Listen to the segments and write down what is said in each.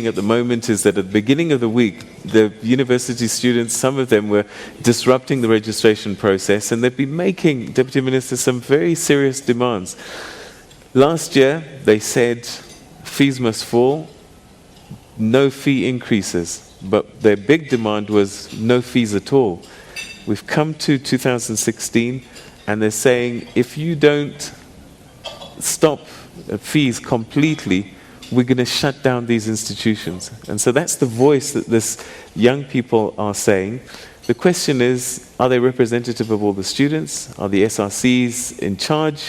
at the moment is that at the beginning of the week, the university students, some of them were disrupting the registration process, and they've been making, Deputy Minister, some very serious demands. Last year, they said fees must fall, no fee increases, but their big demand was no fees at all. We've come to 2016, and they're saying if you don't stop fees completely, we're going to shut down these institutions. And so that's the voice that this young people are saying. The question is, are they representative of all the students? Are the SRCs in charge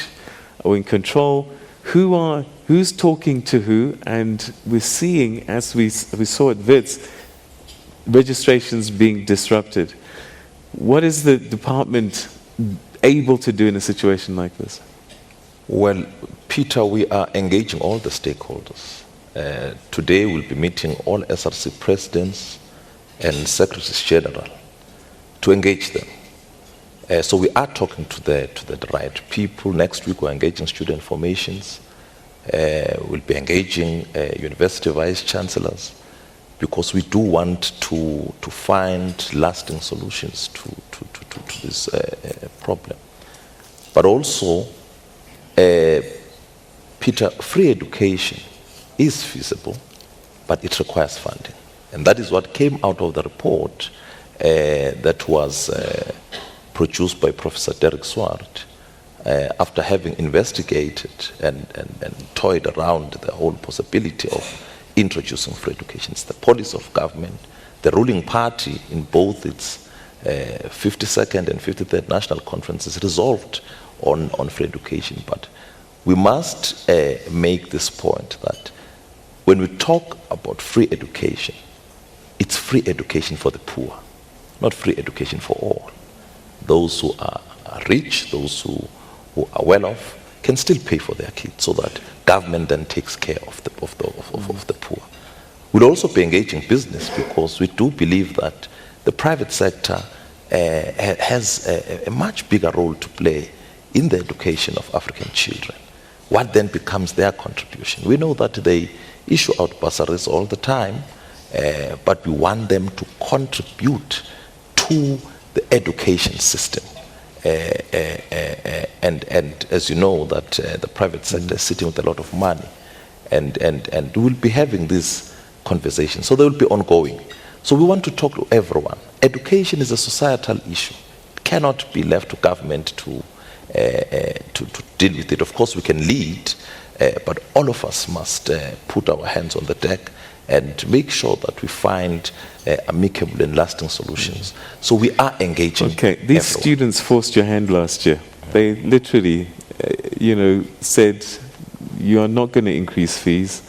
or in control? Who's talking to who? And we're seeing, as we saw at WITS, registrations being disrupted. What is the department able to do in a situation like this? Well, Peter, we are engaging all the stakeholders. Today we'll be meeting all SRC presidents and secretaries general to engage them. So we are talking to the right people. Next week we're engaging student formations. We'll be engaging university vice chancellors, because we do want to find lasting solutions to this problem. But also, Peter, free education is feasible, but it requires funding. And that is what came out of the report that was produced by Professor Derek Swart after having investigated and toyed around the whole possibility of introducing free education. It's the policy of government. The ruling party in both its 52nd and 53rd national conferences resolved on free education. But we must make this point that when we talk about free education, it's free education for the poor, not free education for all. Those who are rich, those who are well off, can still pay for their kids, so that government then takes care of the poor. We'll also be engaging business, because we do believe that the private sector has a much bigger role to play in the education of African children. What then becomes their contribution? We know that they issue out bursaries all the time, but we want them to contribute to the education system. And as you know, that the private sector is sitting with a lot of money, and we will be having this conversation. So they will be ongoing. So we want to talk to everyone. Education is a societal issue. It cannot be left to government to deal with it. Of course, we can lead, but all of us must put our hands on the deck and make sure that we find amicable and lasting solutions. So we are engaging. Okay, these students forced your hand last year. They literally, said you are not going to increase fees.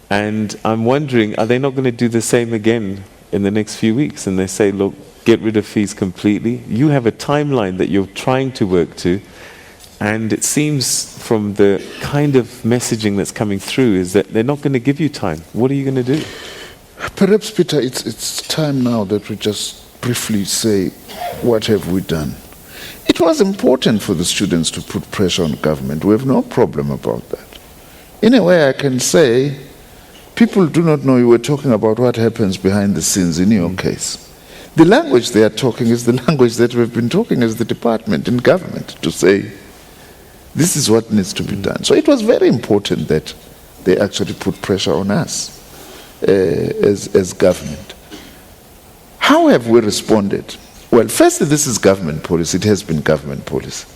And I'm wondering, are they not going to do the same again in the next few weeks? And they say, look, get rid of fees completely. You have a timeline that you're trying to work to. And it seems from the kind of messaging that's coming through is that they're not going to give you time. What are you going to do? Perhaps, Peter, it's time now that we just briefly say, what have we done? It was important for the students to put pressure on government. We have no problem about that. In a way, I can say, people do not know you were talking about what happens behind the scenes in your case. The language they are talking is the language that we've been talking as the department in government, to say, this is what needs to be done. So it was very important that they actually put pressure on us as government. How have we responded? Well, firstly, this is government policy. It has been government policy.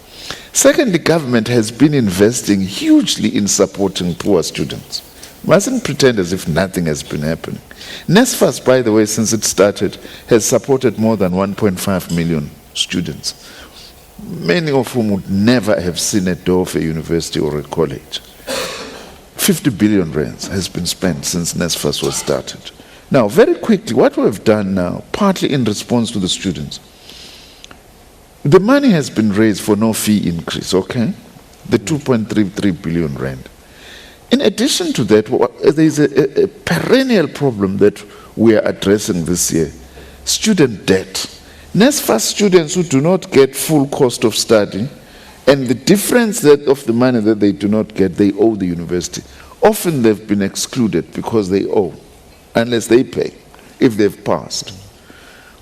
Secondly, government has been investing hugely in supporting poor students. Mustn't pretend as if nothing has been happening. NSFAS, by the way, since it started, has supported more than 1.5 million students, many of whom would never have seen a door of a university or a college. 50 billion rands has been spent since NSFAS was started. Now, very quickly, what we've done now, partly in response to the students, the money has been raised for no fee increase, okay? The 2.33 billion rand. In addition to that, there is a perennial problem that we are addressing this year, student debt. NSFAS students who do not get full cost of study, and the difference of the money that they do not get, they owe the university. Often they've been excluded because they owe. unless they pay, if they've passed.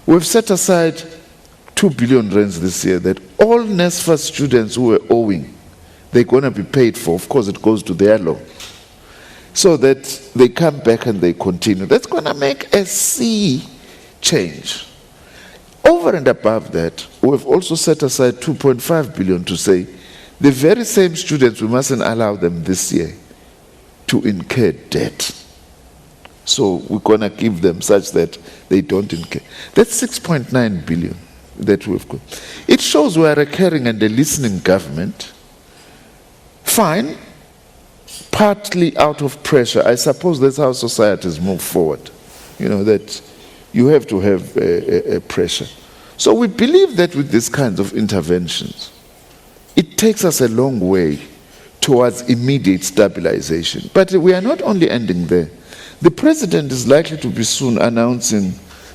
We've set aside 2 billion rands this year that all NSFAS students who are owing, they're going to be paid for. Of course, it goes to their loan. So that they come back and they continue. That's going to make a sea change. Over and above that, we've also set aside 2.5 billion to say the very same students, we mustn't allow them this year to incur debt. So we're going to give them such that they don't incur. That's 6.9 billion that we've got. It shows we are a caring and a listening government. Fine, partly out of pressure. I suppose that's how societies move forward. You know, that you have to have a pressure. So we believe that with these kinds of interventions, it takes us a long way towards immediate stabilization. But we are not only ending there. The president is likely to be soon announcing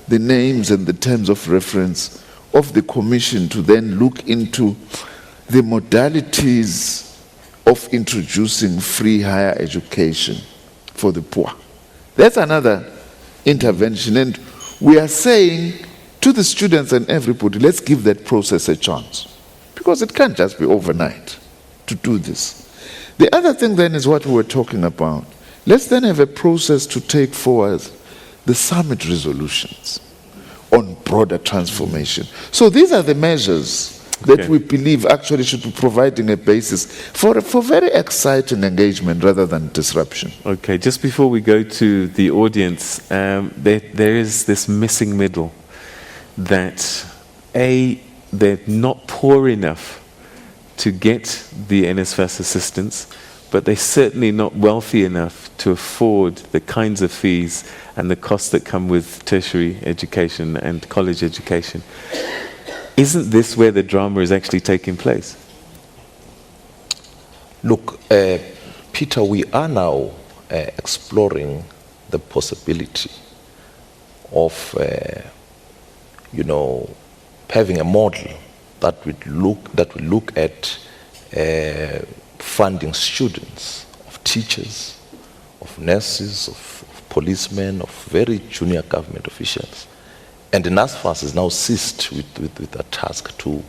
the names and the terms of reference of the commission to then look into the modalities of introducing free higher education for the poor. That's another intervention. And we are saying to the students and everybody, let's give that process a chance. Because it can't just be overnight to do this. The other thing then is what we were talking about. Let's then have a process to take forward the summit resolutions on broader transformation. So these are the measures that we believe actually should be providing a basis for very exciting engagement rather than disruption. Okay, just before we go to the audience, there is this missing middle that they're not poor enough to get the NSFAS assistance, but they're certainly not wealthy enough to afford the kinds of fees and the costs that come with tertiary education and college education. Isn't this where the drama is actually taking place? Look, Peter, we are now exploring the possibility of, having a model that will look at funding students, of teachers, of nurses, of policemen, of very junior government officials. And the NSFAS is now seized with a task to,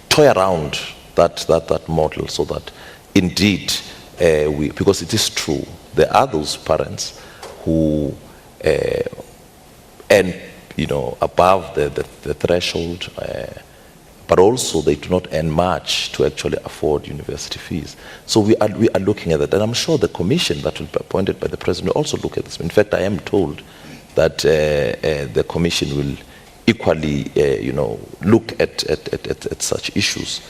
toy around that model so that indeed because it is true, there are those parents who earn, above the threshold, but also they do not earn much to actually afford university fees. So we are looking at that, and I'm sure the commission that will be appointed by the president will also look at this. In fact, I am told that the commission will equally, look at such issues.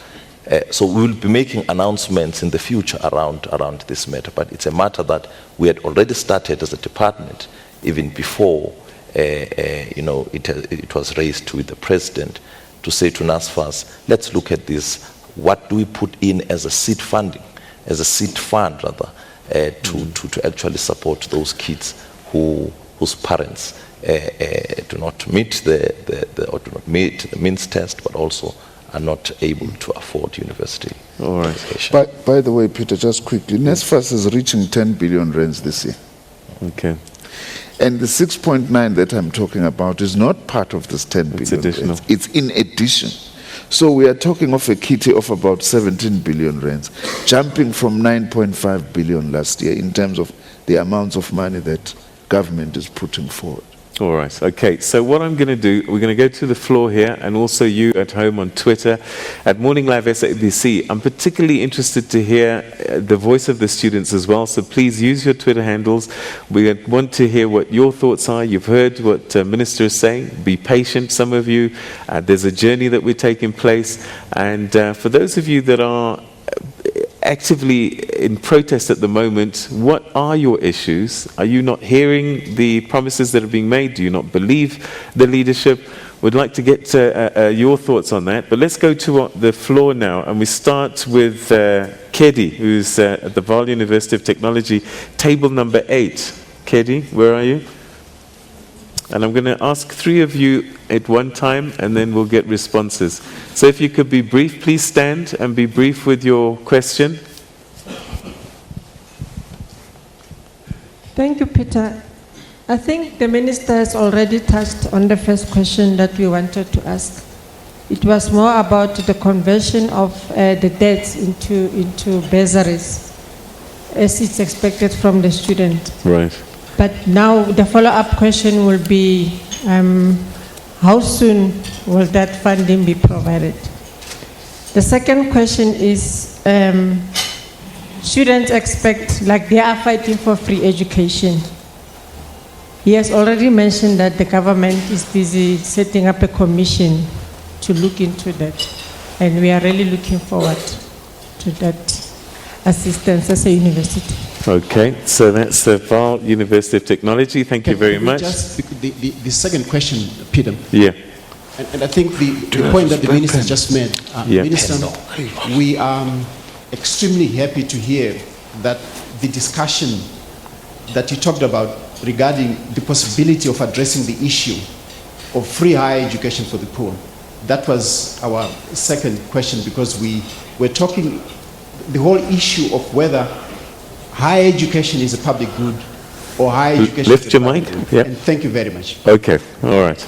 So we will be making announcements in the future around this matter, but it's a matter that we had already started as a department even before it was raised with the president, to say to NSFAS, let's look at this. What do we put in as a seed funding, as a seed fund rather, to actually support those kids whose parents do not meet the means test, but also are not able to afford university education. By the way, Peter, just quickly, NSFAS is reaching 10 billion rands this year. Okay. And the 6.9 that I'm talking about is not part of this 10 billion. It's additional. Rands. It's in addition. So we are talking of a kitty of about 17 billion rands, jumping from 9.5 billion last year in terms of the amounts of money that government is putting forward. All right. Okay. So what I'm going to do, we're going to go to the floor here, and also you at home on Twitter at Morning Live SABC. I'm particularly interested to hear the voice of the students as well. So please use your Twitter handles. We want to hear what your thoughts are. You've heard what Minister is saying. Be patient, some of you. There's a journey that we're taking place. And for those of you that are actively in protest at the moment, what are your issues? Are you not hearing the promises that are being made? Do you not believe the leadership? We'd like to get your thoughts on that. But let's go to the floor now, and we start with Kedi, who's at the Vaal University of Technology, table number 8. Kedi, where are you? And I'm going to ask 3 of you at one time, and then we'll get responses. So if you could be brief, please stand and be brief with your question. Thank you, Peter. I think the minister has already touched on the first question that we wanted to ask. It was more about the conversion of the debts into bursaries, as it's expected from the student. Right. But now the follow-up question will be, how soon will that funding be provided? The second question is, students expect, like they are fighting for free education. He has already mentioned that the government is busy setting up a commission to look into that. And we are really looking forward to that assistance as a university. Okay, so that's the Vaal University of Technology. Thank you very much. Just the second question, Peter. Yeah. And I think the point that the minister just made, Yeah. Minister, we are extremely happy to hear that the discussion that you talked about regarding the possibility of addressing the issue of free higher education for the poor. That was our second question, because we were talking the whole issue of whether higher education is a public good or higher education Lift is a your public mic. good. Yep. And thank you very much. Okay, all right.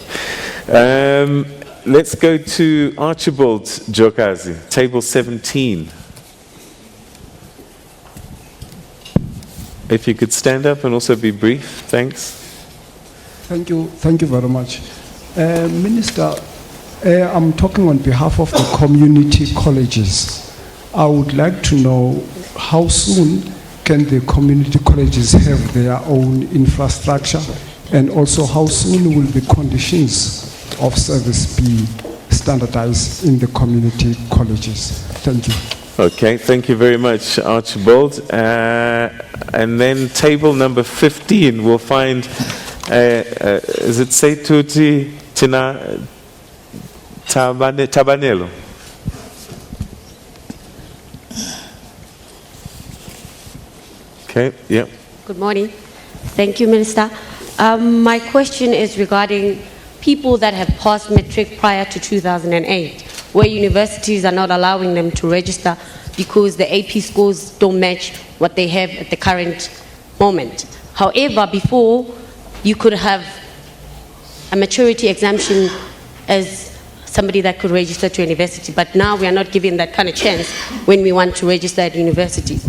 Let's go to Archibald Jokazi, table 17. If you could stand up and also be brief, thanks. Thank you very much. Minister, I'm talking on behalf of the community colleges. I would like to know how soon can the community colleges have their own infrastructure, and also how soon will the conditions of service be standardized in the community colleges? Thank you. Okay, thank you very much, Archibald. And then table number 15, we'll find, is it Setuti Tabanelo? Okay, yeah. Good morning. Thank you, Minister. My question is regarding people that have passed matric prior to 2008, where universities are not allowing them to register because the AP scores don't match what they have at the current moment. However, before, you could have a maturity exemption as somebody that could register to university, but now we are not given that kind of chance when we want to register at universities.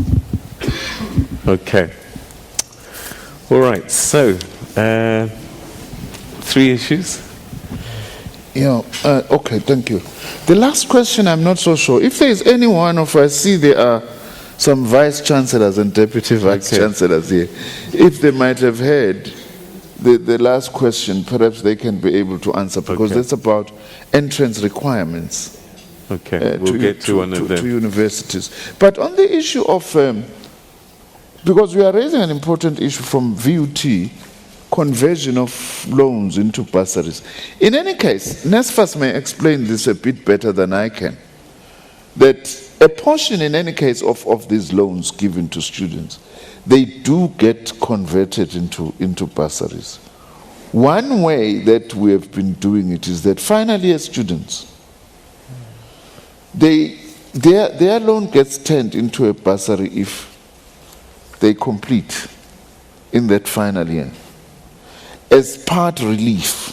Okay. All right, so, 3 issues. Yeah, okay, thank you. The last question, I'm not so sure. If there is any one of us, see there are some vice chancellors and deputy vice chancellors here. If they might have heard the last question, perhaps they can be able to answer, because that's about entrance requirements. Okay, we'll get to one of them. To universities. But on the issue of, because we are raising an important issue from VUT, conversion of loans into bursaries. In any case, NSFAS may explain this a bit better than I can, that a portion in any case of these loans given to students, they do get converted into bursaries. One way that we have been doing it is that final year students, their loan gets turned into a bursary if they complete in that final year, as part relief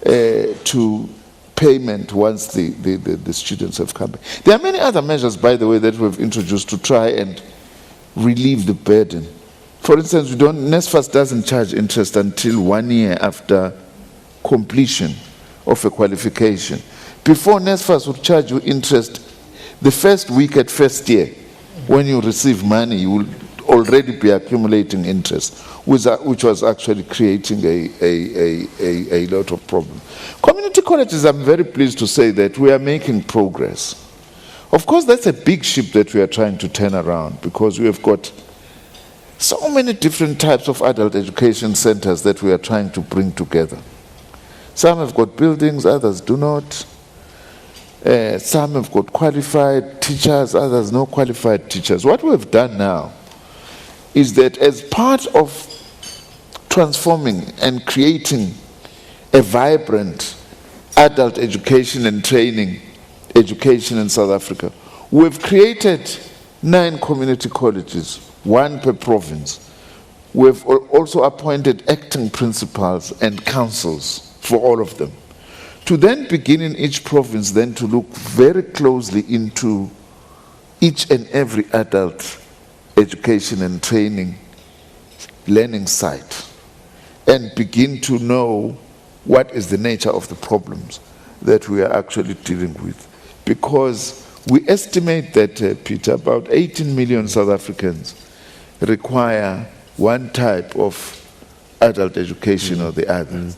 to payment once the students have come back. There are many other measures, by the way, that we've introduced to try and relieve the burden. For instance, NSFAS doesn't charge interest until 1 year after completion of a qualification. Before, NSFAS would charge you interest the first week at first year. When you receive money, you will already be accumulating interest, which was actually creating a lot of problems. Community colleges, I'm very pleased to say that we are making progress. Of course, that's a big ship that we are trying to turn around, because we have got so many different types of adult education centers that we are trying to bring together. Some have got buildings, others do not. Some have got qualified teachers, others no qualified teachers. What we've done now is that as part of transforming and creating a vibrant adult education and training education in South Africa, we've created 9 community colleges, 1 per province, We have also appointed acting principals and councils for all of them. To then begin in each province then to look very closely into each and every adult education and training learning site and begin to know what is the nature of the problems that we are actually dealing with. Because we estimate that, Peter, about 18 million South Africans require one type of adult education or the other.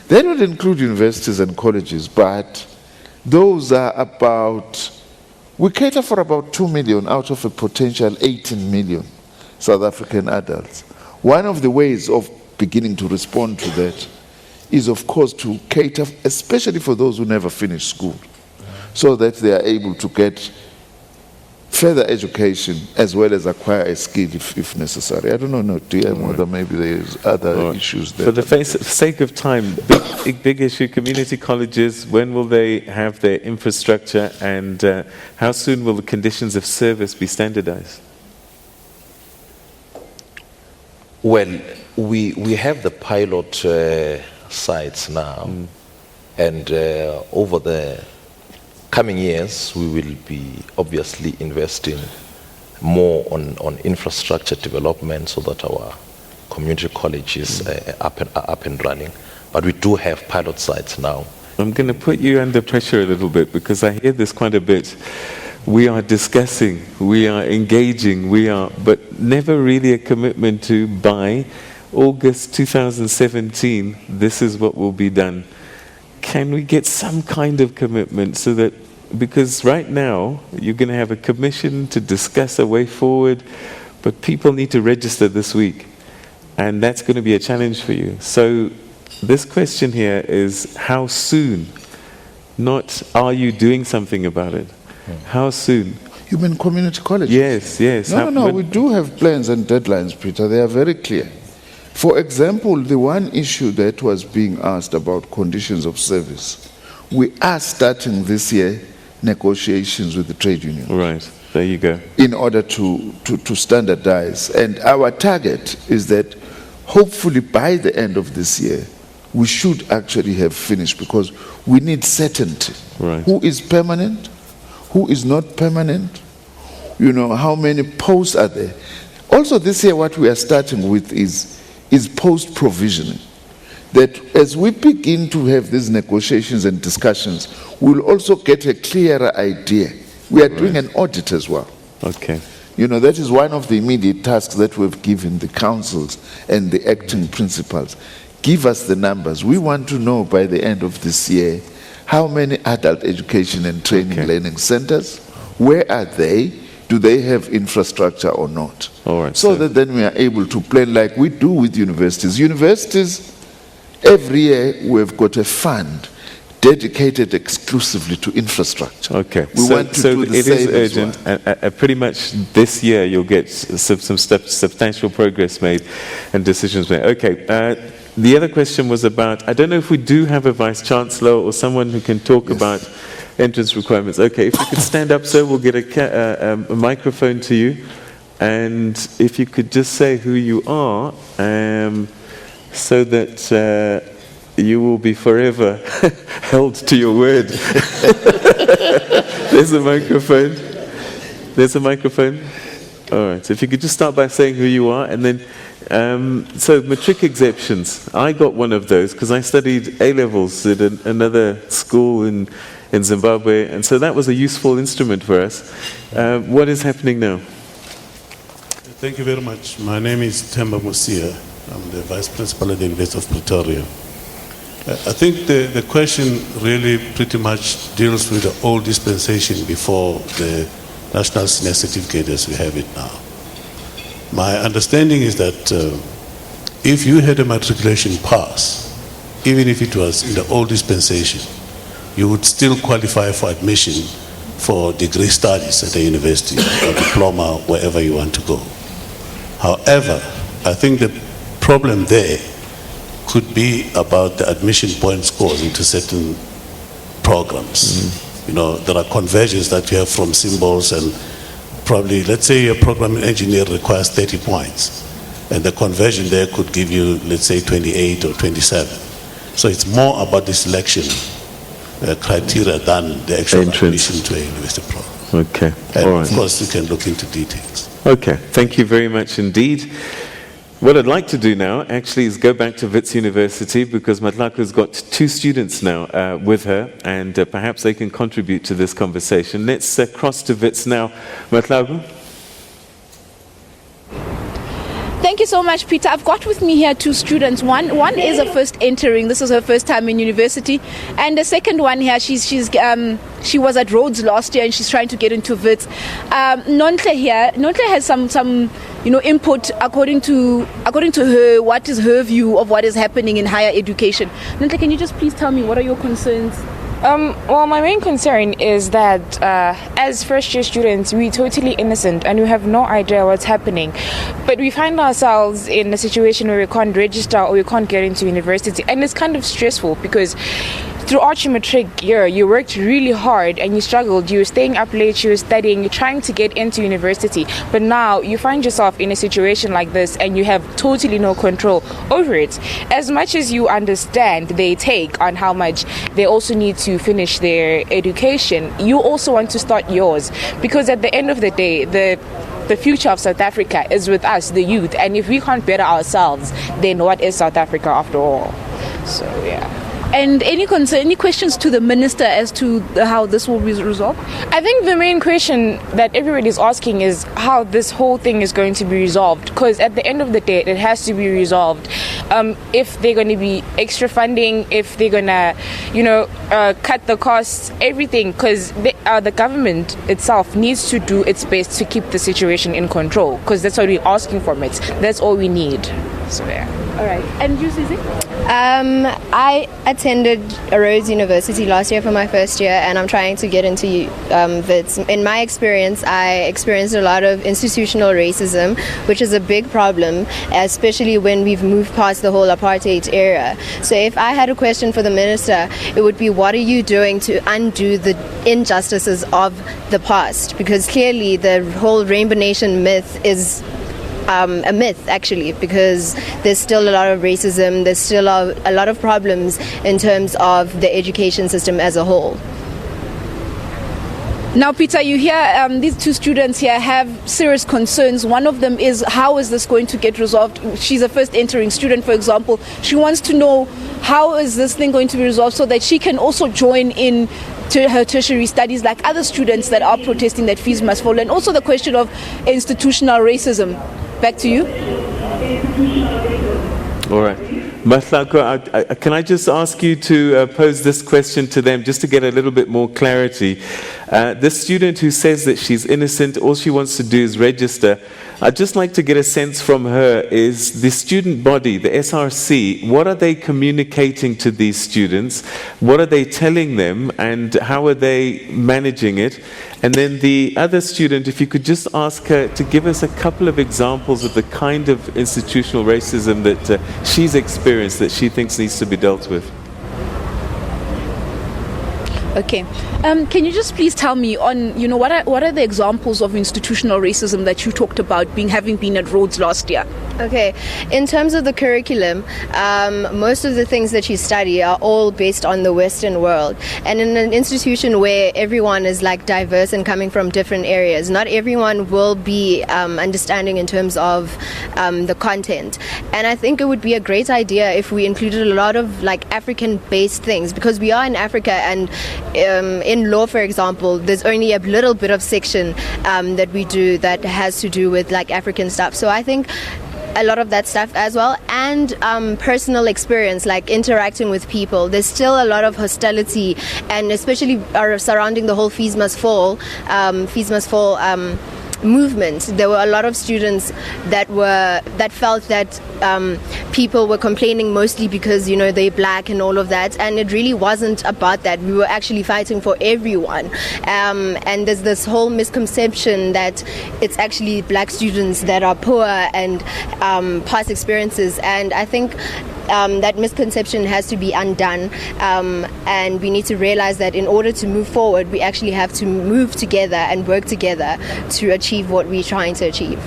They don't include universities and colleges, but those are about, we cater for about 2 million out of a potential 18 million South African adults. One of the ways of beginning to respond to that is, of course, to cater, especially for those who never finish school, so that they are able to get further education as well as acquire a skill if necessary. I don't know, DM, whether maybe there's other issues there. For the sake of time, big issue, community colleges, when will they have their infrastructure, and how soon will the conditions of service be standardized? Well, we have the pilot sites now, and over the coming years, we will be obviously investing more on infrastructure development so that our community colleges are up and running. But we do have pilot sites now. I'm going to put you under pressure a little bit, because I hear this quite a bit. We are discussing, we are engaging, but never really a commitment to by August 2017, this is what will be done. Can we get some kind of commitment so that, because right now you're going to have a commission to discuss a way forward, but people need to register this week, and that's going to be a challenge for you. So this question here is how soon, not are you doing something about it? How soon? You mean community colleges? Yes. No, we do have plans and deadlines, Peter. They are very clear. For example, the one issue that was being asked about conditions of service, we are starting this year negotiations with the trade union. Right, there you go. In order to standardize. And our target is that hopefully by the end of this year, we should actually have finished, because we need certainty. Right. Who is permanent? Who is not permanent? You know, how many posts are there? Also this year what we are starting with is post-provisioning. That as we begin to have these negotiations and discussions, we'll also get a clearer idea. We are doing an audit as well. Okay. You know, that is one of the immediate tasks that we've given the councils and the acting principals. Give us the numbers. We want to know by the end of this year how many adult education and training learning centers, where are they? Do they have infrastructure or not? All right, so that then we are able to plan like we do with universities. Universities, every year we've got a fund dedicated exclusively to infrastructure. Okay, we want to do the it is same as urgent, well. and pretty much this year you'll get some substantial progress made and decisions made. Okay, the other question was about, I don't know if we do have a Vice-Chancellor or someone who can talk about entrance requirements. Okay, if you could stand up, sir, we'll get a microphone to you. And if you could just say who you are, so that you will be forever held to your word. There's a microphone. There's a microphone. All right, so if you could just start by saying who you are, and then, so matric exemptions. I got one of those because I studied A-levels at another school in Zimbabwe, and so that was a useful instrument for us. What is happening now? Thank you very much. My name is Themba Musia. I'm the Vice Principal at the University of Pretoria. I think the question really pretty much deals with the old dispensation before the National Senior Certificate as we have it now. My understanding is that if you had a matriculation pass, even if it was in the old dispensation, you would still qualify for admission for degree studies at the university or diploma, wherever you want to go. However, I think the problem there could be about the admission point scores into certain programs. You know, there are conversions that you have from symbols, and probably, let's say a programming engineer requires 30 points. And the conversion there could give you, let's say, 28 or 27. So it's more about the selection criteria than the actual admission to a university program. Okay, And all right. of course, you can look into details. Okay, thank you very much indeed. What I'd like to do now actually is go back to Wits University because Matlaku's got 2 students now with her, and perhaps they can contribute to this conversation. Let's cross to Wits now. Matlaku? Thank you so much, Peter. I've got with me here 2 students. One is a first entering. This is her first time in university, and the second one here, she was at Rhodes last year and she's trying to get into Wits. Nontle here. Nontle has some input according to her. What is her view of what is happening in higher education? Nontle, can you just please tell me what are your concerns? Well, my main concern is that as first-year students, we're totally innocent and we have no idea what's happening. But we find ourselves in a situation where we can't register or we can't get into university. And it's kind of stressful because throughout your matric year, you worked really hard and you struggled. You were staying up late, you were studying, you're trying to get into university. But now you find yourself in a situation like this and you have totally no control over it. As much as you understand their take on how much they also need to finish their education, you also want to start yours. Because at the end of the day, the future of South Africa is with us, the youth. And if we can't better ourselves, then what is South Africa after all? So, yeah. And any questions to the minister as to how this will be resolved? I think the main question that everybody is asking is how this whole thing is going to be resolved. Because at the end of the day, it has to be resolved. If they're going to be extra funding, if they're going to, cut the costs, everything. Because the government itself needs to do its best to keep the situation in control. Because that's what we're asking from it. That's all we need. So yeah. All right. And you, Susie? I attended Rhodes University last year for my first year, and I'm trying to get into Wits. In my experience, I experienced a lot of institutional racism, which is a big problem, especially when we've moved past the whole apartheid era. So if I had a question for the minister, it would be, what are you doing to undo the injustices of the past? Because clearly the whole Rainbow Nation myth is a myth, actually, because there's still a lot of racism, there's still a lot of problems in terms of the education system as a whole. Now, Peter, you hear these 2 students here have serious concerns. One of them is, how is this going to get resolved? She's a first entering student, for example. She wants to know, how is this thing going to be resolved so that she can also join in to her tertiary studies like other students that are protesting that fees must fall. And also the question of institutional racism. Back to you. All right. Mahlako, can I just ask you to pose this question to them just to get a little bit more clarity? This student who says that she's innocent, all she wants to do is register. I'd just like to get a sense from her, is the student body, the SRC, what are they communicating to these students? What are they telling them, and how are they managing it? And then the other student, if you could just ask her to give us a couple of examples of the kind of institutional racism that she's experienced that she thinks needs to be dealt with. Okay. Can you just please tell me on, what are the examples of institutional racism that you talked about having been at Rhodes last year? Okay. In terms of the curriculum, most of the things that you study are all based on the Western world. And in an institution where everyone is like diverse and coming from different areas, not everyone will be understanding in terms of the content. And I think it would be a great idea if we included a lot of like African-based things, because we are in Africa, and in law, for example, there's only a little bit of section that we do that has to do with like African stuff. So I think a lot of that stuff as well, and personal experience, like interacting with people. There's still a lot of hostility, and especially surrounding the whole fees must fall movement. There were a lot of students that felt that people were complaining mostly because they're black and all of that, and it really wasn't about that. We were actually fighting for everyone, and there's this whole misconception that it's actually black students that are poor and past experiences, and I think that misconception has to be undone, and we need to realize that in order to move forward, we actually have to move together and work together to achieve what we're trying to achieve.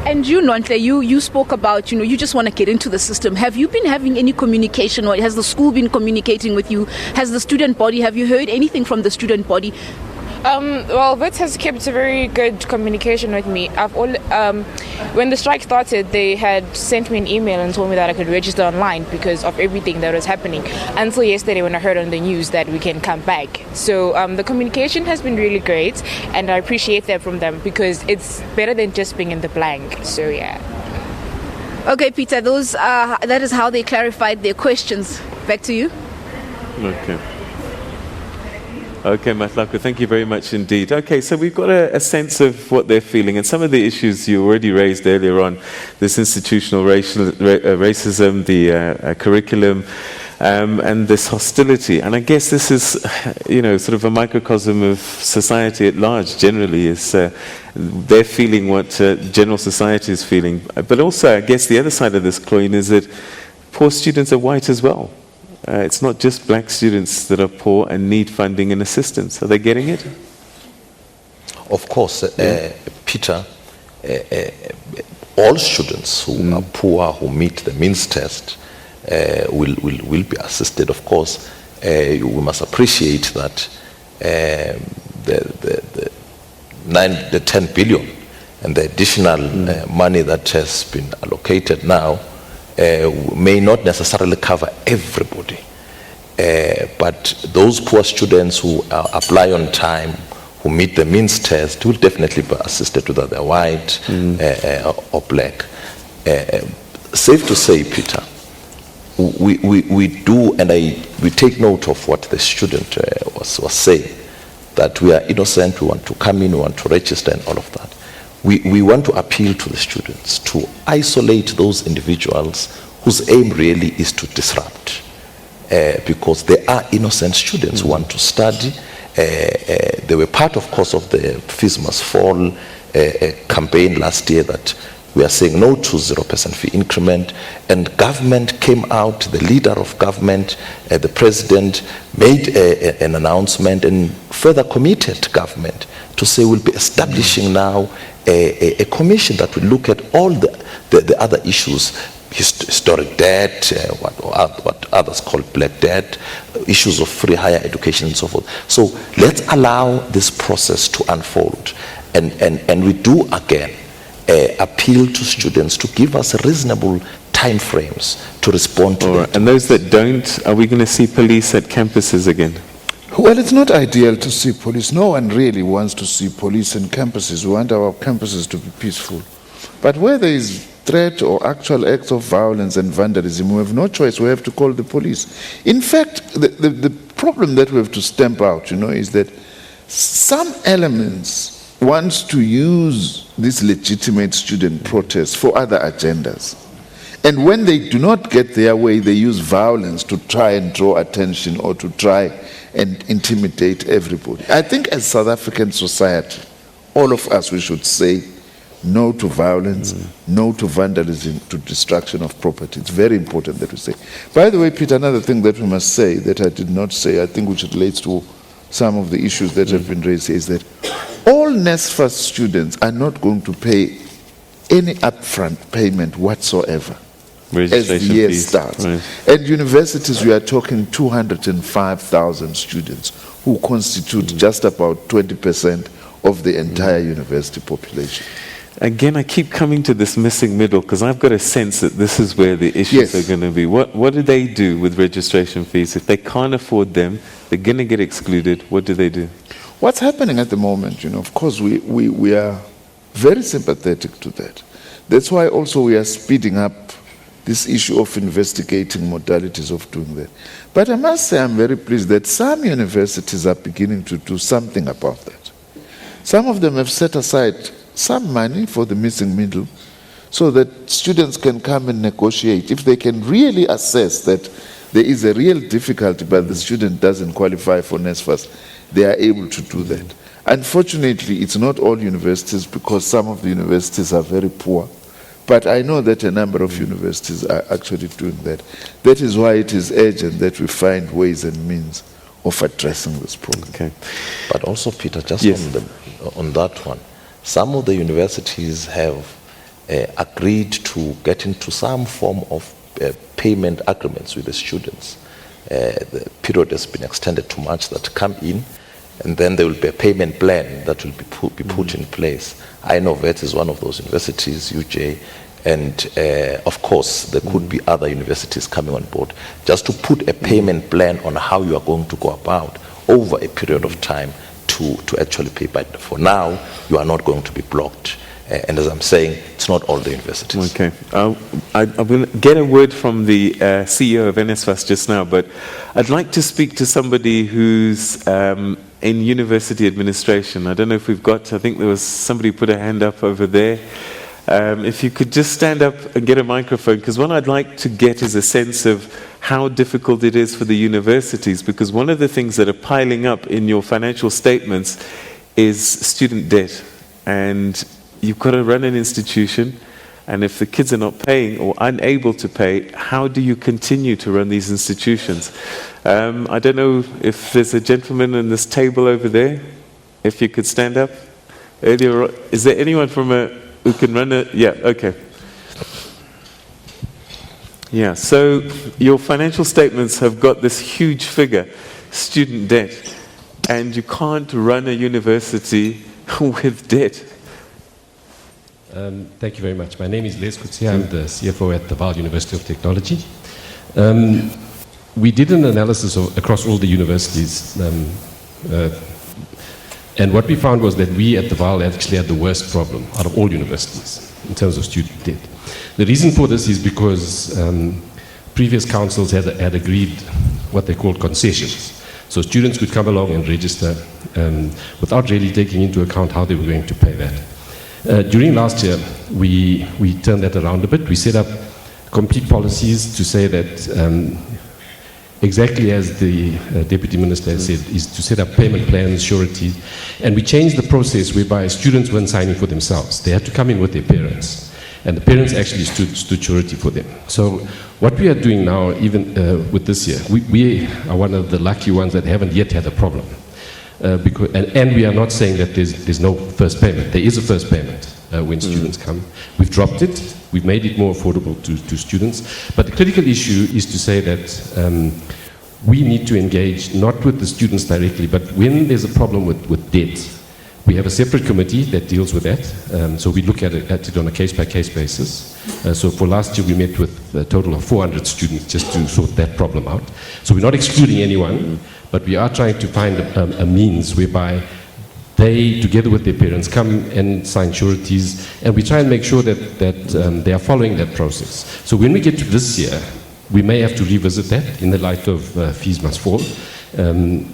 And you, Nontle, you spoke about, you just want to get into the system. Have you been having any communication, or has the school been communicating with you? Has the student body, have you heard anything from the student body? Well, Wits has kept a very good communication with me. When the strike started, they had sent me an email and told me that I could register online because of everything that was happening. Until yesterday, when I heard on the news that we can come back. So the communication has been really great, and I appreciate that from them because it's better than just being in the blank. So yeah. Okay, Peter, that is how they clarified their questions. Back to you. Okay. Okay, Matlako, thank you very much indeed. Okay, so we've got a sense of what they're feeling, and some of the issues you already raised earlier on, this institutional racism, the curriculum, and this hostility. And I guess this is, sort of a microcosm of society at large generally, is they're feeling what general society is feeling. But also, I guess the other side of this coin is that poor students are white as well. It's not just black students that are poor and need funding and assistance. Are they getting it? Of course, Peter, all students who are poor, who meet the means test, will be assisted. Of course, we must appreciate that the 10 billion and the additional money that has been allocated now may not necessarily cover everybody, but those poor students who apply on time, who meet the means test, will definitely be assisted, whether they're white or black. Safe to say, Peter, we do, and we take note of what the student was saying, that we are innocent, we want to come in, we want to register and all of that. We want to appeal to the students to isolate those individuals whose aim really is to disrupt, because they are innocent students who want to study. They were part, of course, of the Fees Must Fall campaign last year, that we are saying no to 0% fee increment, and government came out, the leader of government, the president, made an announcement and further committed government to say we'll be establishing now a commission that will look at all the other issues, historic debt, what others call black debt, issues of free higher education and so forth. So let's allow this process to unfold, and we do again appeal to students to give us reasonable time frames to respond to that. And those that don't, are we going to see police at campuses again? Well, it's not ideal to see police. No one really wants to see police in campuses. We want our campuses to be peaceful. But where there is threat or actual acts of violence and vandalism, we have no choice. We have to call the police. In fact, the problem that we have to stamp out, is that some elements want to use this legitimate student protest for other agendas. And when they do not get their way, they use violence to try and draw attention or to try and intimidate everybody. I think as South African society, all of us, we should say no to violence, no to vandalism, to destruction of property. It's very important that we say. By the way, Peter, another thing that we must say that I did not say, I think which relates to some of the issues that have been raised, is that all NSFAS students are not going to pay any upfront payment whatsoever as the year starts. Right. And universities, we are talking 205,000 students who constitute just about 20% of the entire university population. Again, I keep coming to this missing middle, because I've got a sense that this is where the issues are going to be. What do they do with registration fees? If they can't afford them, they're going to get excluded. What do they do? What's happening at the moment, of course, we are very sympathetic to that. That's why also we are speeding up this issue of investigating modalities of doing that. But I must say I'm very pleased that some universities are beginning to do something about that. Some of them have set aside some money for the missing middle so that students can come and negotiate. If they can really assess that there is a real difficulty but the student doesn't qualify for NSFAS, they are able to do that. Unfortunately, it's not all universities, because some of the universities are very poor. But I know that a number of universities are actually doing that. That is why it is urgent that we find ways and means of addressing this problem. Okay. But also, Peter, just on that one, some of the universities have agreed to get into some form of payment agreements with the students. The period has been extended to March that come in, and then there will be a payment plan that will be put in place. I know VET is one of those universities, UJ, and of course there could be other universities coming on board, just to put a payment plan on how you are going to go about over a period of time to actually pay. But for now, you are not going to be blocked. And as I'm saying, it's not all the universities. Okay. I'm going to get a word from the CEO of NSFAS just now, but I'd like to speak to somebody who's in university administration. I don't know if we've got, I think there was somebody put a hand up over there. If you could just stand up and get a microphone, because what I'd like to get is a sense of how difficult it is for the universities, because one of the things that are piling up in your financial statements is student debt. And you've got to run an institution, and if the kids are not paying or unable to pay, how do you continue to run these institutions? I don't know if there's a gentleman on this table over there, if you could stand up. Earlier, is there anyone from who can run a, yeah, okay. Yeah, so your financial statements have got this huge figure, student debt, and you can't run a university with debt. Thank you very much. My name is Les Kutsia. I'm the CFO at the Vaal University of Technology. We did an analysis across all the universities, and what we found was that we at the Vaal actually had the worst problem out of all universities in terms of student debt. The reason for this is because previous councils had agreed what they called concessions. So students could come along and register without really taking into account how they were going to pay that. During last year, we turned that around a bit. We set up complete policies to say that, exactly as the Deputy Minister said, is to set up payment plans, surety, and we changed the process whereby students weren't signing for themselves. They had to come in with their parents, and the parents actually stood surety for them. So what we are doing now, even with this year, we are one of the lucky ones that haven't yet had a problem. And we are not saying that there's no first payment. There is a first payment when students come. We've dropped it. We've made it more affordable to students. But the critical issue is to say that we need to engage not with the students directly, but when there's a problem with debt, we have a separate committee that deals with that. So we look at it on a case-by-case basis. So for last year, we met with a total of 400 students just to sort that problem out. So we're not excluding anyone, but we are trying to find a means whereby they, together with their parents, come and sign sureties, and we try and make sure that they are following that process. So when we get to this year, we may have to revisit that in the light of fees must fall,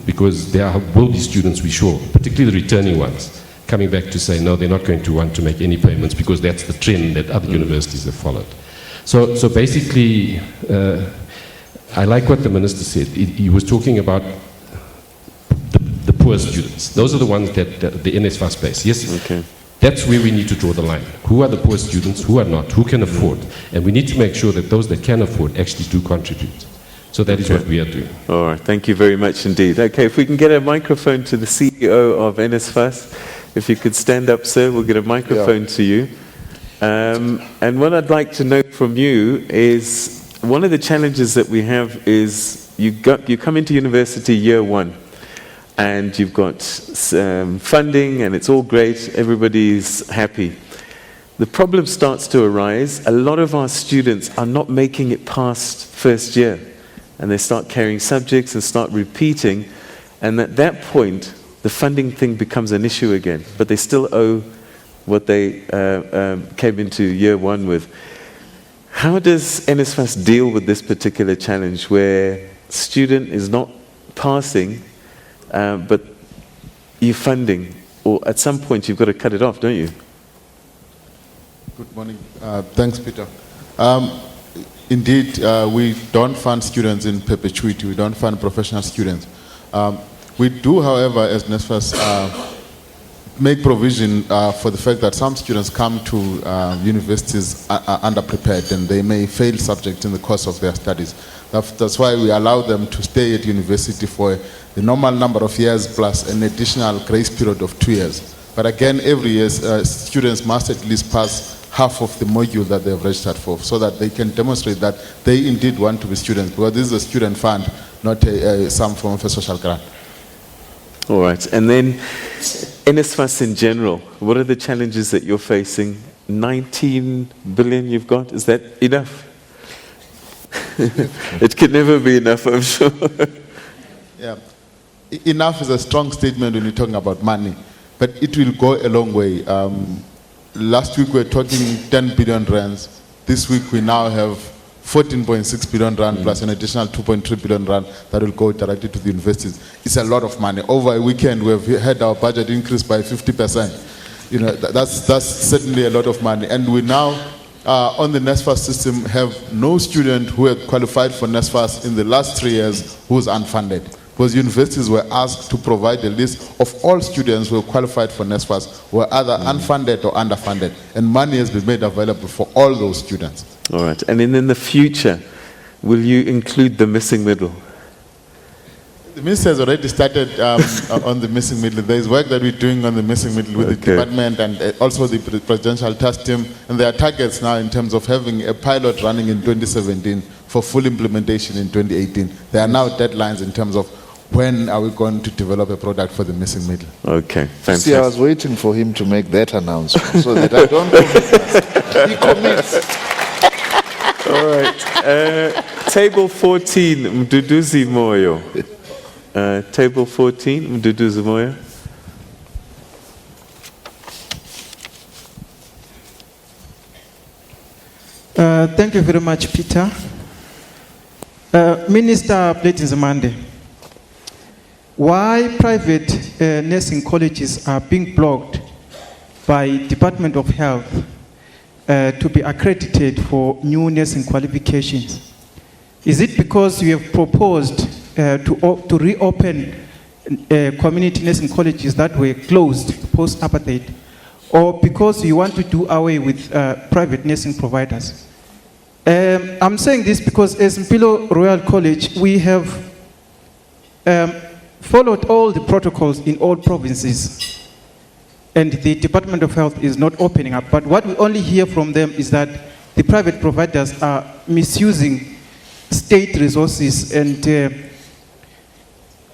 because there will be students, we're sure, particularly the returning ones, coming back to say, no, they're not going to want to make any payments because that's the trend that other universities have followed. So basically, I like what the Minister said. He was talking about the poor students. Those are the ones that the NSFAS space. Yes, okay. That's where we need to draw the line. Who are the poor students? Who are not? Who can afford? And we need to make sure that those that can afford actually do contribute. So that is what we are doing. All right, thank you very much indeed. Okay, if we can get a microphone to the CEO of NSFAS, if you could stand up, sir, we'll get a microphone to you. And what I'd like to know from you is, one of the challenges that we have is you come into university year one, and you've got funding, and it's all great, everybody's happy. The problem starts to arise. A lot of our students are not making it past first year, and they start carrying subjects and start repeating, and at that point, the funding thing becomes an issue again, but they still owe what they came into year one with. How does NSFAS deal with this particular challenge where student is not passing, but you're funding, or at some point you've got to cut it off, don't you? Good morning. Thanks, Peter. Indeed, we don't fund students in perpetuity. We don't fund professional students. We do, however, as NSFAS, make provision for the fact that some students come to universities underprepared, and they may fail subjects in the course of their studies. That's why we allow them to stay at university for the normal number of years plus an additional grace period of 2 years. But again, every year, students must at least pass half of the module that they have registered for, so that they can demonstrate that they indeed want to be students, because this is a student fund, not some form of a social grant. All right. And then NSFAS in general, what are the challenges that you're facing? 19 billion you've got, is that enough? It can never be enough, I'm sure. Yeah. Enough is a strong statement when you're talking about money, but it will go a long way. Last week we were talking 10 billion rands. This week we now have 14.6 billion rand plus an additional 2.3 billion rand that will go directly to the universities. It's a lot of money. Over a weekend we have had our budget increase by 50%. You know, that's certainly a lot of money. And we now, on the NSFAS system, have no student who had qualified for NSFAS in the last 3 years who is unfunded. Because universities were asked to provide a list of all students who were qualified for NSFAS, were either unfunded or underfunded. And money has been made available for all those students. All right. And then in the future, will you include the missing middle? The minister has already started on the missing middle. There is work that we're doing on the missing middle with the department and also the presidential task team. And there are targets now in terms of having a pilot running in 2017 for full implementation in 2018. There are now deadlines in terms of when are we going to develop a product for the missing middle. Okay, fantastic. See, I was waiting for him to make that announcement so that I don't commit. He commits. All right. Table 14, Mduduzi Moyo. Table 14, Mduduzi Moyo. Thank you very much, Peter. Minister Blade Nzimande, why private nursing colleges are being blocked by Department of Health to be accredited for new nursing qualifications? Is it because you have proposed to reopen community nursing colleges that were closed post-apartheid, or because you want to do away with private nursing providers? I'm saying this because as Mpilo Royal College, we have followed all the protocols in all provinces, and the Department of Health is not opening up. But what we only hear from them is that the private providers are misusing state resources, and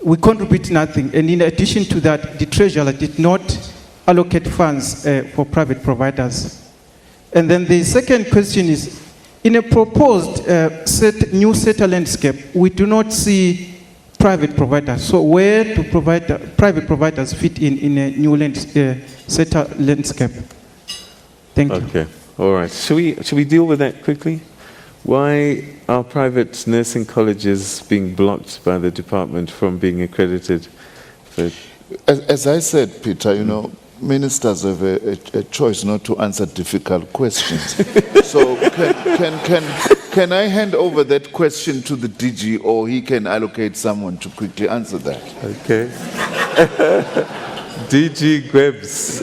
we contribute nothing. And in addition to that, the treasurer did not allocate funds for private providers. And then the second question is, in a proposed new SETA landscape, we do not see private providers. So where do private providers fit in a new SETA landscape? Thank you. Okay, all right. Should we deal with that quickly? Why are private nursing colleges being blocked by the department from being accredited? As I said, Peter, you know, ministers have a choice not to answer difficult questions. So can I hand over that question to the DG, or he can allocate someone to quickly answer that? Okay. DG Gwebs.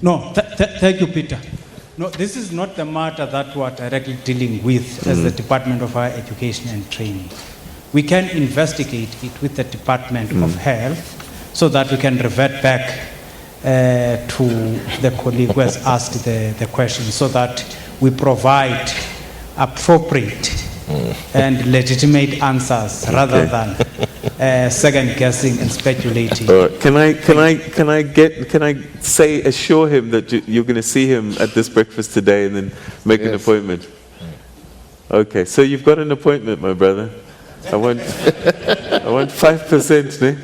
No, thank you, Peter. No, this is not the matter that we're directly dealing with as the Department of Higher Education and Training. We can investigate it with the Department of Health so that we can revert back to the colleague who has asked the question, so that we provide appropriate and legitimate answers rather than second guessing and speculating. Can I assure him that you're going to see him at this breakfast today and then make an appointment? Okay, so you've got an appointment, my brother. I want 5%, ne?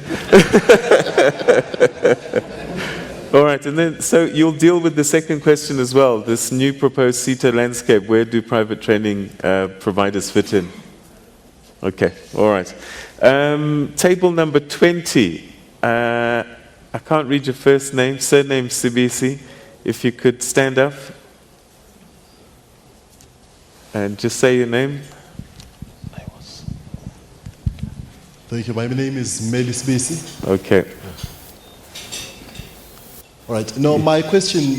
All right, and then so you'll deal with the second question as well. This new proposed SETA landscape. Where do private training providers fit in? Okay, all right. Table number 20. I can't read your first name, surname SABC. If you could stand up and just say your name. Thank you. My name is Melis Bisi. Okay. All right. Now, my question,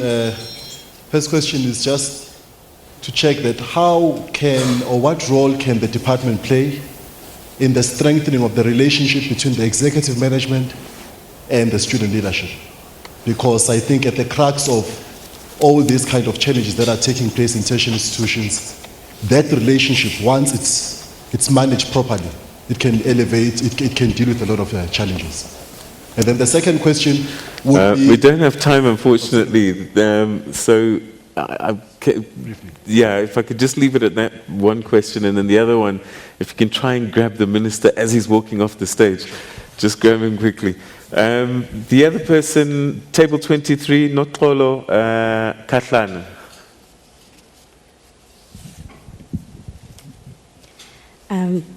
first question is just to check that how can or what role can the department play in the strengthening of the relationship between the executive management and the student leadership. Because I think at the crux of all these kind of challenges that are taking place in tertiary institutions, that relationship, once it's managed properly, it can elevate, it can deal with a lot of challenges. And then the second question would be... We don't have time, unfortunately. Yeah, if I could just leave it at that one question, and then the other one, if you can try and grab the minister as he's walking off the stage. Just grab him quickly. The other person, table 23, Notolo Katlana.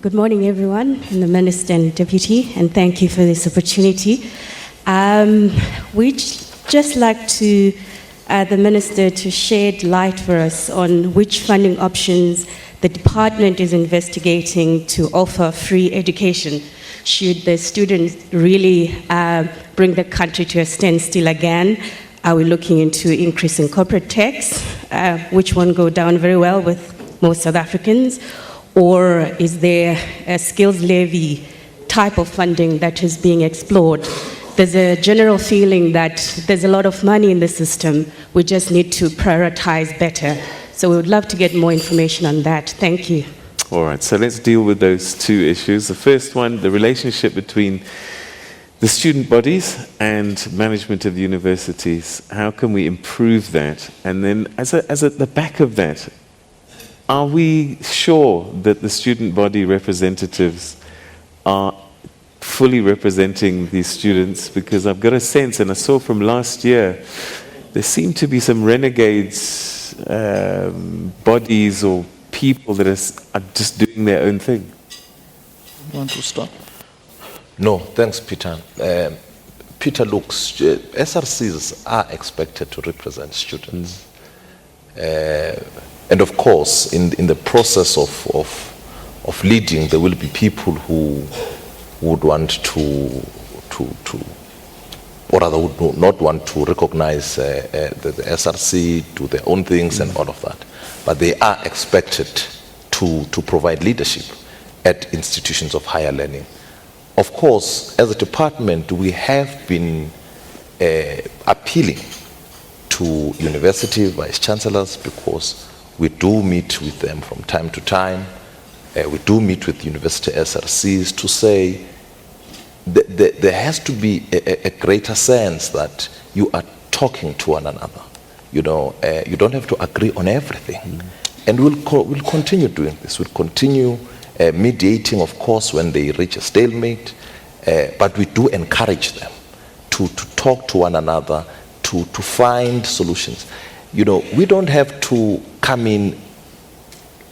Good morning, everyone, and the Minister and Deputy, and thank you for this opportunity. We'd just like to the Minister to shed light for us on which funding options the department is investigating to offer free education should the students really bring the country to a standstill again. Are we looking into increasing corporate tax, which won't go down very well with most South Africans? Or is there a skills levy type of funding that is being explored? There's a general feeling that there's a lot of money in the system. We just need to prioritize better. So we would love to get more information on that. Thank you. All right, so let's deal with those two issues. The first one, the relationship between the student bodies and management of the universities. How can we improve that? And then as at the back of that, are we sure that the student body representatives are fully representing these students? Because I've got a sense, and I saw from last year, there seem to be some renegades, bodies or people that are just doing their own thing. You want to start? No, thanks, Peter. Peter, looks, SRCs are expected to represent students. And of course, in the process of leading, there will be people who would want to or rather would not want to recognize the SRC, do their own things and all of that. But they are expected to provide leadership at institutions of higher learning. Of course, as a department, we have been appealing to university vice-chancellors because we do meet with them from time to time. We do meet with university SRCs to say there has to be a greater sense that you are talking to one another. You know, you don't have to agree on everything. And we'll continue doing this. We'll continue mediating, of course, when they reach a stalemate. But we do encourage them to talk to one another, to find solutions. You know, we don't have to come in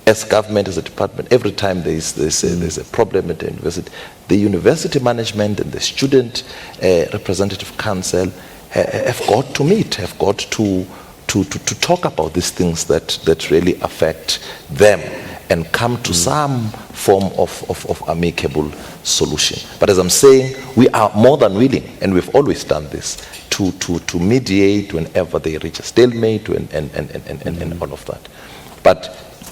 as government, as a department, every time there's a problem at the university. The university management and the student representative council have got to meet, have got to talk about these things that really affect them and come to some form of amicable solution. But as I'm saying, we are more than willing, and we've always done this, to mediate whenever they reach a stalemate and all of that. But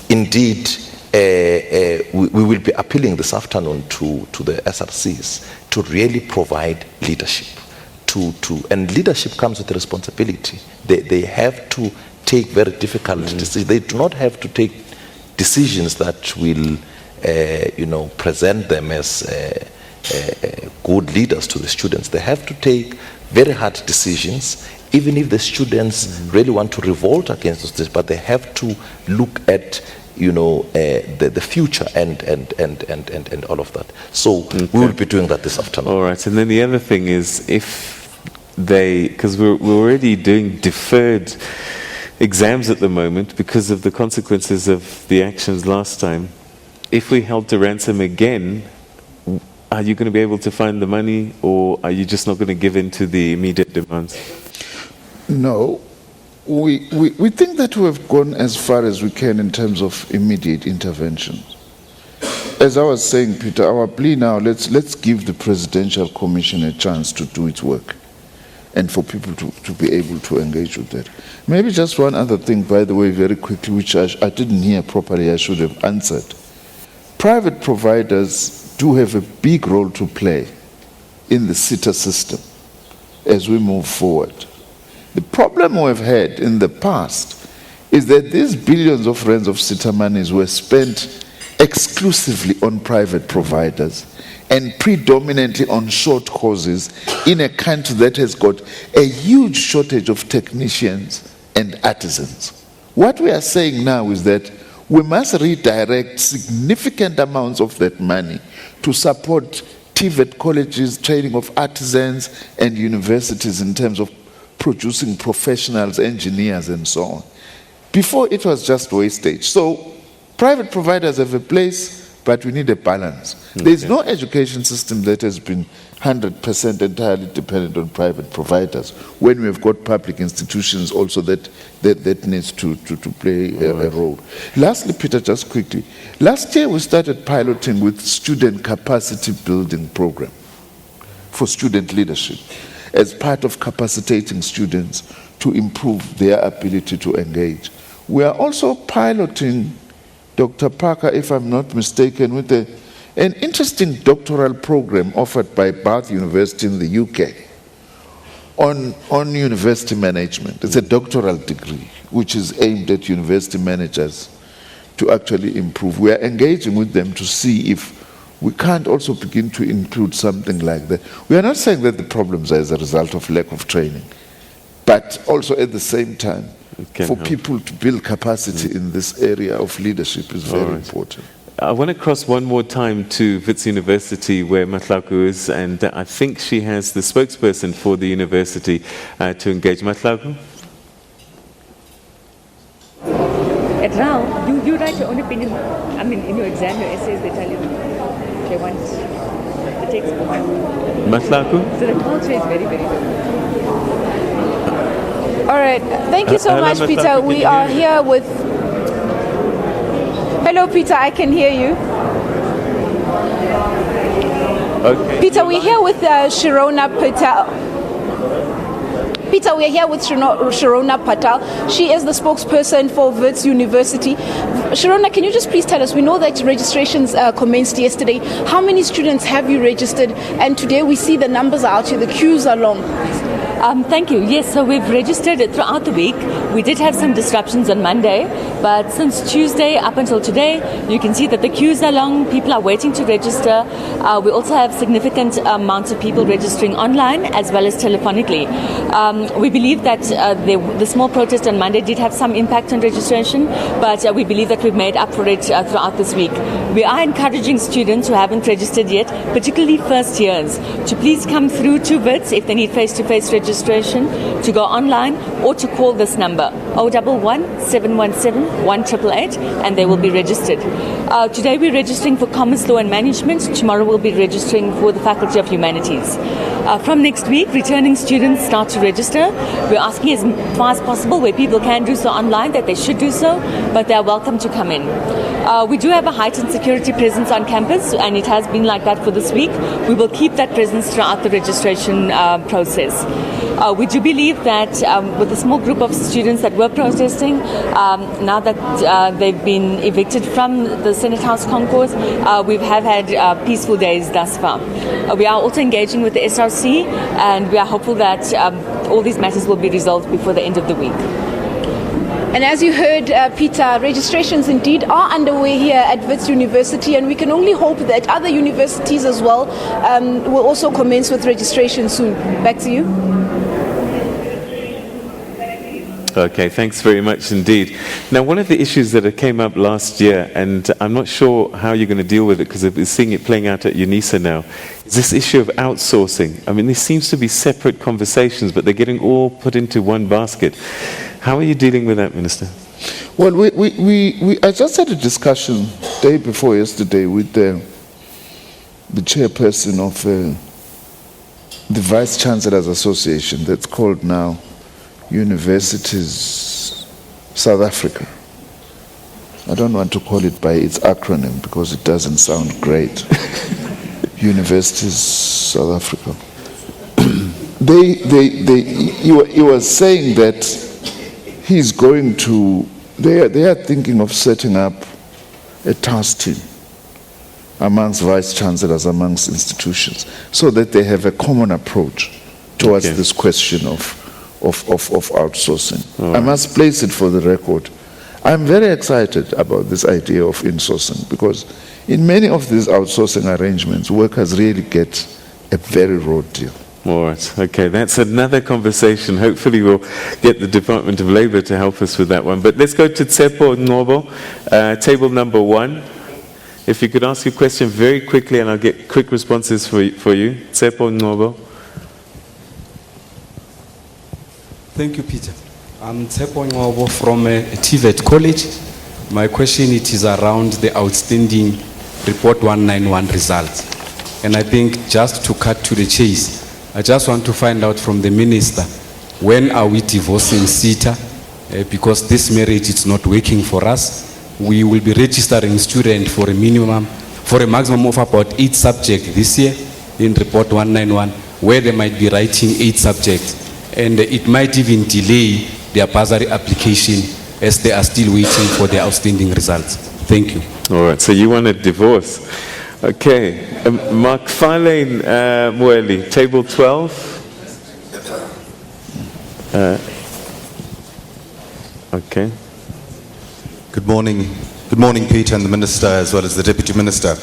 indeed, we will be appealing this afternoon to the SRCs to really provide leadership. And leadership comes with responsibility. They have to take very difficult decisions. They do not have to take decisions that will, present them as good leaders to the students. They have to take very hard decisions, even if the students really want to revolt against this, but they have to look at the future and all of that. So we will be doing that this afternoon. All right, and then the other thing is, if because we're already doing deferred exams at the moment because of the consequences of the actions last time. If we held to ransom again, are you going to be able to find the money, or are you just not going to give in to the immediate demands? No. We think that we have gone as far as we can in terms of immediate interventions. As I was saying, Peter, our plea now, let's give the Presidential Commission a chance to do its work and for people to be able to engage with that. Maybe just one other thing, by the way, very quickly, which I didn't hear properly, I should have answered. private providers do have a big role to play in the SITA system as we move forward. The problem we've had in the past is that these billions of rands of SITA monies were spent exclusively on private providers and predominantly on short courses in a country that has got a huge shortage of technicians and artisans. What we are saying now is that we must redirect significant amounts of that money to support TVET colleges, training of artisans and universities in terms of producing professionals, engineers and so on. Before it was just wastage. So private providers have a place, but we need a balance. Okay. There is no education system that has been 100% entirely dependent on private providers when we have got public institutions also that needs to play a role. Lastly, Peter, just quickly. Last year we started piloting with student capacity building program for student leadership as part of capacitating students to improve their ability to engage. We are also piloting, Dr. Parker, if I'm not mistaken, with an interesting doctoral program offered by Bath University in the UK on university management. It's a doctoral degree which is aimed at university managers to actually improve. We are engaging with them to see if we can't also begin to include something like that. We are not saying that the problems are as a result of lack of training, but also at the same time, for people to build capacity in this area of leadership is very important. I want to cross one more time to Wits University where Matlaku is, and I think she has the spokesperson for the university to engage. Matlaku? At Rao, you write your own opinion. I mean, in your exam, your essays, they tell you they want the textbook. Matlaku? So the culture is very, very good. All right. Thank you so much, Peter. We are here with... Hello, Peter. I can hear you. Okay. Peter, we're here with Sharona Patel. Peter, we're here with Sharona Patel. She is the spokesperson for Wits University. Sharona, can you just please tell us, we know that registrations commenced yesterday. How many students have you registered? And today we see the numbers are out here, the queues are long. Thank you. Yes, so we've registered throughout the week. We did have some disruptions on Monday, but since Tuesday up until today, you can see that the queues are long. People are waiting to register. We also have significant amounts of people registering online as well as telephonically. We believe that the small protest on Monday did have some impact on registration, but we believe that we've made up for it throughout this week. We are encouraging students who haven't registered yet, particularly first years, to please come through to Wits if they need face-to-face registration, to go online or to call this number 011-717-1888 and they will be registered. Today we're registering for Commerce Law and Management. Tomorrow we'll be registering for the Faculty of Humanities. From next week, returning students start to register. We're asking as far as possible where people can do so online that they should do so, but they're welcome to come in. We do have a heightened security presence on campus, and it has been like that for this week. We will keep that presence throughout the registration process. We do believe that with the small group of students that were protesting, now that they've been evicted from the Senate House concourse, we have had peaceful days thus far. We are also engaging with the SRC, and we are hopeful that all these matters will be resolved before the end of the week. And as you heard, Peter, registrations indeed are underway here at Wits University, and we can only hope that other universities as well will also commence with registration soon. Back to you. Okay, thanks very much indeed. Now, one of the issues that came up last year, and I'm not sure how you're going to deal with it because we're seeing it playing out at UNISA now, is this issue of outsourcing. I mean, there seems to be separate conversations, but they're getting all put into one basket. How are you dealing with that, Minister? Well, I just had a discussion day before yesterday with the chairperson of the Vice Chancellors Association, that's called now Universities South Africa. I don't want to call it by its acronym because it doesn't sound great. Universities South Africa. He was saying that he's going to, they are thinking of setting up a task team amongst vice chancellors, amongst institutions, so that they have a common approach towards this question of outsourcing. I must place it for the record. I'm very excited about this idea of insourcing, because in many of these outsourcing arrangements, workers really get a very raw deal. All right, okay, that's another conversation. Hopefully we'll get the Department of Labour to help us with that one. But let's go to Tsepo Ngobo, table number 1. If you could ask your question very quickly and I'll get quick responses for you. Tsepo Ngobo. Thank you, Peter. I'm Tsepo Ngobo from TVET College. My question is around the outstanding Report 191 results. And I think just to cut to the chase, I just want to find out from the Minister, when are we divorcing SETA? Because this marriage is not working for us. We will be registering students for a maximum of about 8 subjects this year in Report 191, where they might be writing 8 subjects. And it might even delay their bursary application as they are still waiting for their outstanding results. Thank you. All right, so you want a divorce. Okay, Mark Farlane Mweli, table 12. Okay. Good morning. Good morning, Peter, and the Minister, as well as the Deputy Minister.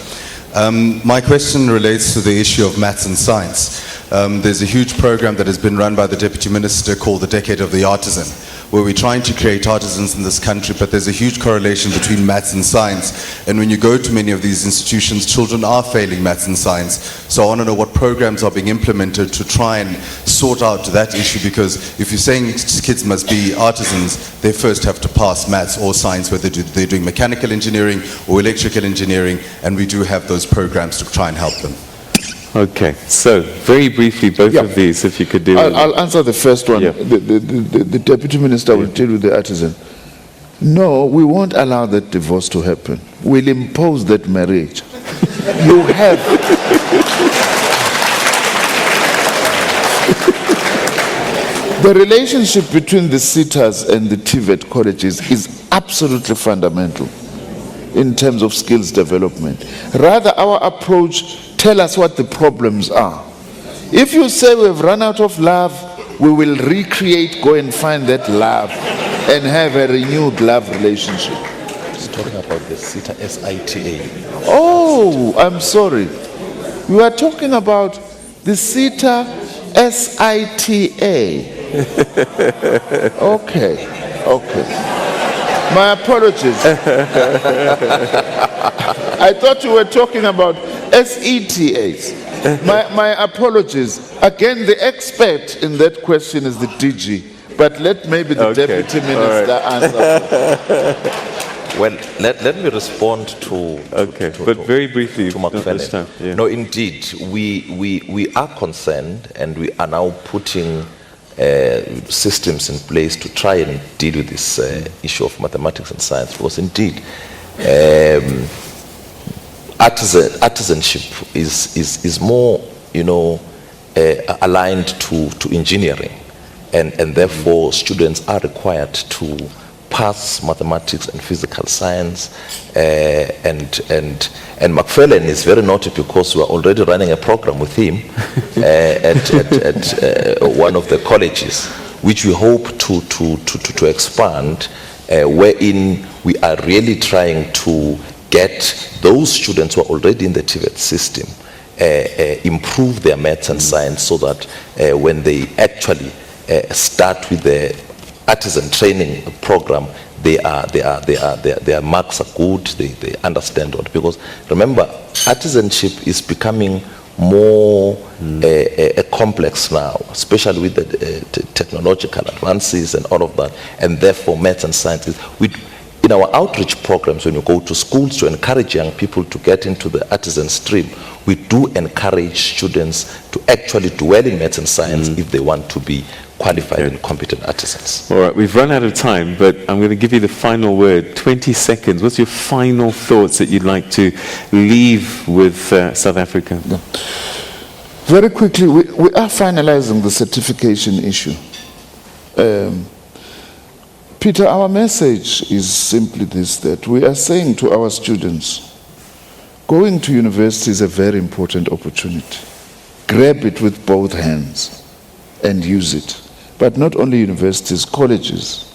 My question relates to the issue of maths and science. There's a huge program that has been run by the Deputy Minister called the Decade of the Artisan, where we're trying to create artisans in this country, but there's a huge correlation between maths and science. And when you go to many of these institutions, children are failing maths and science. So I want to know what programs are being implemented to try and sort out that issue, because if you're saying kids must be artisans, they first have to pass maths or science, whether they're doing mechanical engineering or electrical engineering, and we do have those programs to try and help them. Okay, so very briefly, both of these, if you could do it. I'll answer the first one. The Deputy Minister will deal with the artisan. No, we won't allow that divorce to happen. We'll impose that marriage. You have... The relationship between the SETAs and the TVET colleges is absolutely fundamental in terms of skills development. Rather, our approach tell us what the problems are. If you say we've run out of love, we will recreate, go and find that love and have a renewed love relationship. He's talking about the SETA SITA. Oh, I'm sorry. We are talking about the SETA SITA. Okay. My apologies. I thought you were talking about SETAs. My apologies. Again, the expert in that question is the DG, but let maybe the Deputy Minister answer. Well, let me respond to but very briefly, to Mark Farlane. No, indeed, we are concerned, and we are now putting systems in place to try and deal with this issue of mathematics and science, because indeed artisanship is more, aligned to engineering, and therefore students are required to pass mathematics and physical science, and McFarlane is very naughty because we're already running a program with him at one of the colleges, which we hope to expand, wherein we are really trying to get those students who are already in the TVET system improve their maths and science, so that when they actually start with the artisan training program, their marks are good, they understand what, because remember, artisanship is becoming more complex now, especially with the technological advances and all of that, and therefore maths and science. In our outreach programs, when you go to schools to encourage young people to get into the artisan stream, we do encourage students to actually do well in maths and science if they want to be qualified and competent artisans. All right, we've run out of time, but I'm going to give you the final word. 20 seconds. What's your final thoughts that you'd like to leave with South Africa? Very quickly, we are finalizing the certification issue. Peter, our message is simply this, that we are saying to our students, Going to university is a very important opportunity. Grab it with both hands and use it. But not only universities, colleges.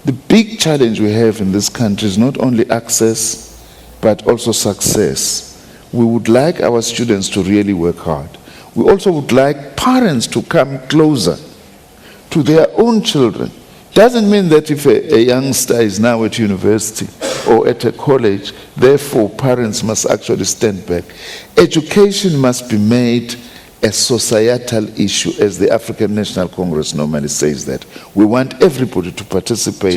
The big challenge we have in this country is not only access, but also success. We would like our students to really work hard. We also would like parents to come closer to their own children. Doesn't mean that if a youngster is now at university or at a college, therefore parents must actually stand back. Education must be made a societal issue, as the African National Congress normally says that. We want everybody to participate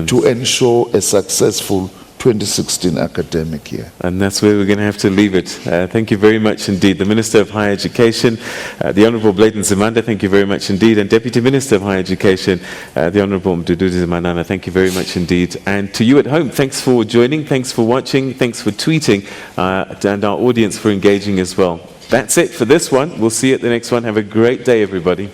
to ensure a successful 2016 academic year. And that's where we're going to have to leave it. Thank you very much indeed. The Minister of Higher Education, the Honourable Blade Nzimande, thank you very much indeed. And Deputy Minister of Higher Education, the Honourable Mduduzi Manana, thank you very much indeed. And to you at home, thanks for joining, thanks for watching, thanks for tweeting, and our audience for engaging as well. That's it for this one. We'll see you at the next one. Have a great day, everybody.